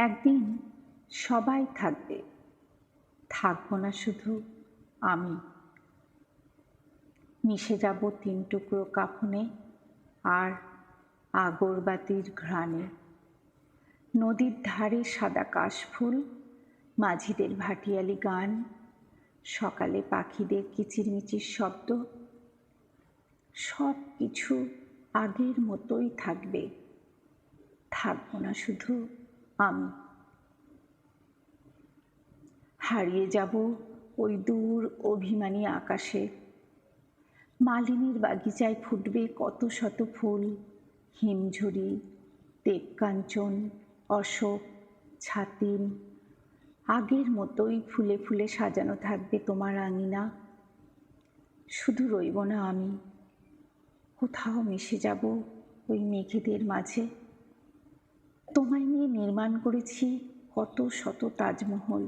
একদিন সবাই থাকবে, থাকবো না শুধু আমি। মিশে যাব ৩ টুকরো কাফনে আর আগরবাতির ঘ্রাণে। নদীর ধারে সাদা কাশফুল, মাঝিদের ভাটিয়ালি গান, সকালে পাখিদের কিচিরমিচির শব্দ, সব কিছু আগের মতোই থাকবে, থাকবো না শুধু আমি। হারিয়ে যাব ওই দূর অভিমানী আকাশে। মালিনীর বাগিচায় ফুটবে কত শত ফুল, হিমঝুরি, দেবকাঞ্চন, অশোক, ছাতিম। আগের মতোই ফুলে ফুলে সাজানো থাকবে তোমার আঙিনা। শুধু রইব না আমি, কোথাও মিশে যাব ওই মেঘেদের মাঝে। তোমায় নিয়ে নির্মাণ করেছি কত শত তাজমহল।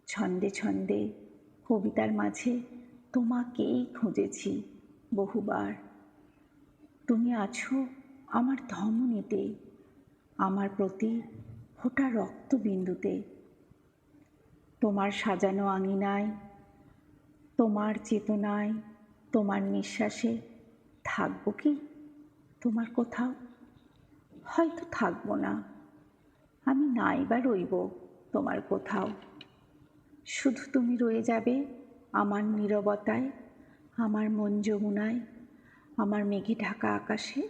ছন্দে ছন্দে কবিতার মাঝে তোমাকেই খুঁজেছি বহুবার। তুমি আছো আমার ধমনীতে, আমার প্রতি ফোঁটা রক্তবিন্দুতে। তোমার সাজানো আঙিনায়, তোমার চেতনায়, তোমার নিঃশ্বাসে থাকবো কি তোমার কোথাও? হয়তো থাকবো না, আমি নাই বা রইব তোমার কোথাও। শুধু তুমি রয়ে যাবে আমার নীরবতায়, আমার মন যমুনায়, আমার মেঘে ঢাকা আকাশে।